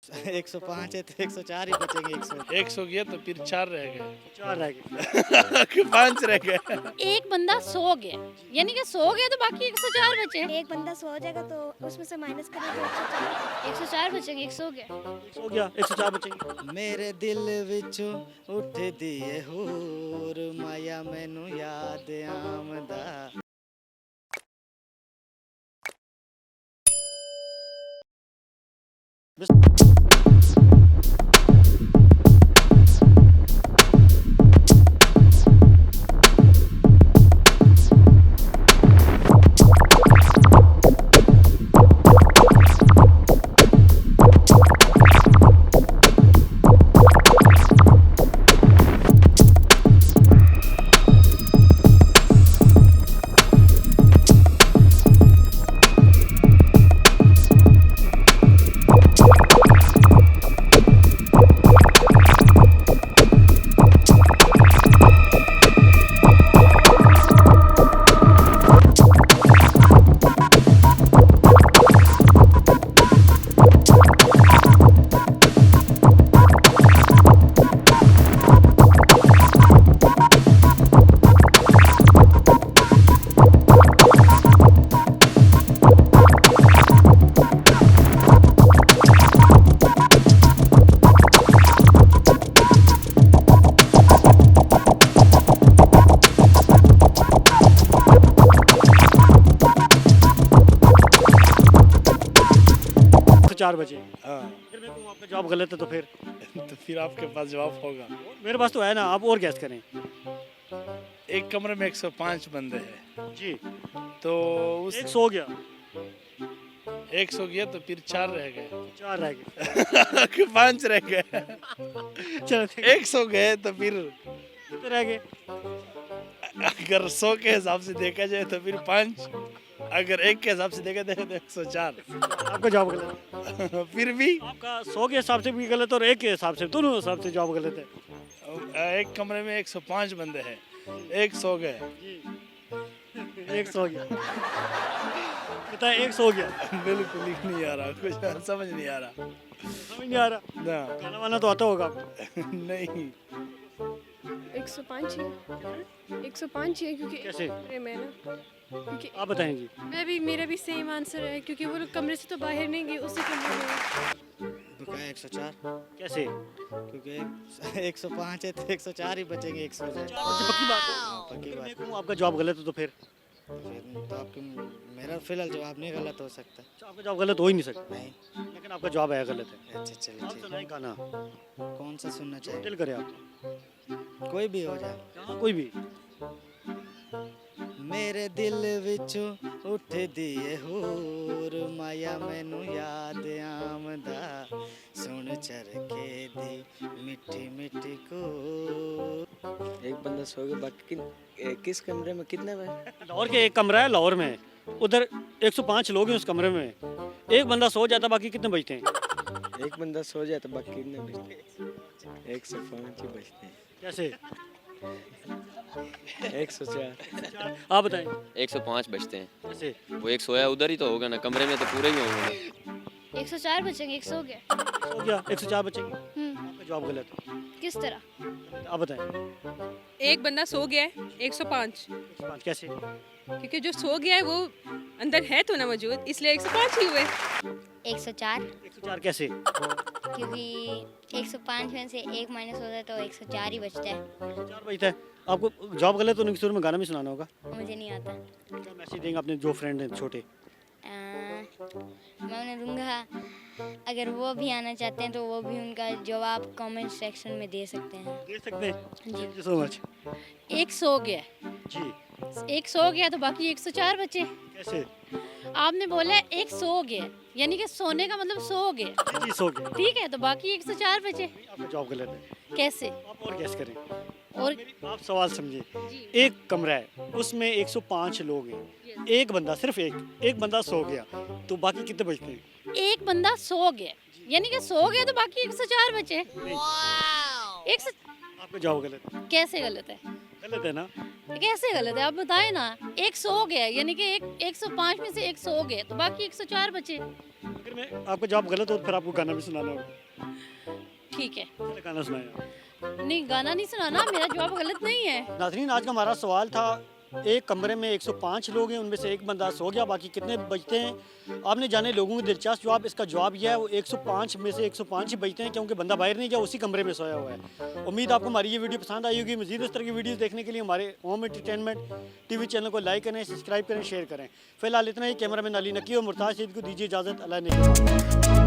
105 है तो 104 ही बचेंगे 100। 100 गया तो फिर 4 रह गए। 4 रह गए। 5 रह गए। एक बंदा सो गया यानी कि सो गया तो बाकी 104 बचे। एक बंदा सो जाएगा तो उसमें से माइनस करेंगे 104। 104 बचेंगे, 100 हो गया। 100 हो गया, 104 बचेंगे। मेरे दिल विचों उठ दिए होर माया मैनू याद आमदा। चार बजे। हाँ। फिर मैं कहूँ आपका जवाब गलत है तो फिर तो फिर आपके पास जवाब होगा। मेरे पास तो है ना, आप और गैस करें। एक कमरे में 105 बंदे हैं जी, तो उस 100 हो गया, 100 गया तो फिर 4 रह गए। 4 रह गए। 5 रह गए। चलो ठीक है, 100 गए तो फिर कितने रह गए? अगर 100 के हिसाब से देखा जाए तो फिर 5, अगर 1 के हिसाब से देखा जाए तो 104। आपका जवाब गलत है। फिर भी आपका 100 के हिसाब से भी गलत और 1 के हिसाब से, दोनों हिसाब से जवाब गलत है। एक कमरे में 105 बंदे हैं, 100 गए। 100 हो गया। बताए 100 हो गया। बिल्कुल ही नहीं आ रहा, कुछ समझ नहीं आ रहा। समझ नहीं आ रहा। ना खाना वाना तो आता होगा आपको। नहीं 105 है, 105 है क्योंकि कैसे? कमरे में ना, क्योंकि आप बताएं जी। मेरा भी सेम आंसर है क्योंकि वो लोग कमरे से तो बाहर नहीं गए, उसी कमरे में। बताया 104। कैसे? क्योंकि 105 है तो 104 ही बचेंगे 100 से। पक्की बात है। पक्की तो बात। मैं कहूँ आपका जवाब गलत है तो फिर तो आपके मेरा फिलहाल जवाब नहीं गलत हो सकता। अच्छा, आपका जवाब गलत हो ही नहीं सकता। नहीं। लेकिन आपका जवाब है गलत है। अच्छा चलिए आप ठीक। सुनाए गाना, कौन सा सुनना दिल चाहिए? करे आप। कोई भी हो जाए। हाँ, कोई भी। मेरे दिल विचों उठ दिए होर माया मैनू याद आमदा सुन चरखे दी मिठी मिठी को। एक बंदा सो गया, बाकी किस कमरे में कितने में? लाहौर के एक कमरा है, लाहौर में। उधर 105 लोग हैं उस कमरे में। एक बंदा सो जाता, बाकी कितने बचते हैं? एक बंदा सो जाए तो बाकी कितने बचते? 105 ही बचते हैं। कैसे? 104। आप बताएं 105 बचते हैं। कैसे? वो एक सोया उधर ही तो होगा ना, कमरे में तो पूरे ही होंगे। 104 बचेंगे, 100 हो गया। हो गया, 104 बचेंगे। हम्म, आपका जवाब गलत है। किस तरह? आप बताएं एक बंदा सो गया है 105, 105 कैसे? क्योंकि जो सो गया है वो अंदर है तो ना मौजूद, इसलिए 105 ही हुए। 104 104 कैसे? क्योंकि 105 में से एक माइनस हो जाए तो 104 ही बचता है। 104 बचता है। आपको जवाब गलत होने की सूरत में गाना भी सुनाना होगा। मुझे नहीं आता। क्या मैसेज देंगे अपने जो फ्रेंड हैं छोटे? मैं उन्हें दूंगा, अगर वो भी आना चाहते हैं तो वो भी उनका जवाब कमेंट सेक्शन में दे सकते हैं। दे सकते हैं। जी। Thank you so much. 100 हो गया। जी, 100 हो गया तो बाकी 104 बचे। कैसे? आपने बोला 100 हो गया यानी कि सोने का मतलब 100 हो गया, जी, सो गया। ठीक है, तो बाकी 104 बचे। आपका जवाब गलत है। कैसे? आप और गैस करें। और आप सवाल समझिए। एक कमरा है, उसमें 105 लोग हैं। एक बंदा, सिर्फ एक बंदा सो गया, तो बाकी कितने बचते हैं? एक बंदा सो गया यानी कि सो गया तो बाकी 104 बचे। एक सौ आपका जवाब गलत है। कैसे गलत है? गलत है ना? कैसे गलत है आप बताएं ना। 100 हो गया यानी कि 105 में से 100 हो गए तो बाकी 104 बचे। अगर मैं आपका जवाब गलत हो तो फिर आपको गाना भी सुनाना होगा। ठीक है, पहले गाना सुनाया। नहीं गाना नहीं सुनाना, मेरा जवाब गलत नहीं है। नाज़रीन, आज का हमारा सवाल था, एक कमरे में 105 लोग हैं, उनमें से एक बंदा सो गया, बाकी कितने बचते हैं? आपने जाने लोगों के दिलचस्प जवाब। इसका जवाब यह है वो 105 में से 105 ही बचते हैं, क्योंकि बंदा बाहर नहीं गया, उसी कमरे में सोया हुआ है। उम्मीद आपको हमारी ये वीडियो पसंद आई होगी। मज़ीद इस तरह की वीडियोस देखने के लिए हमारे होम एंटरटेनमेंट टीवी चैनल को लाइक करें, सब्सक्राइब करें, शेयर करें। फिलहाल इतना ही। कैमरा मैन अली नकी और मुर्ताज़ सईद को दीजिए इजाज़त। अल्लाह ने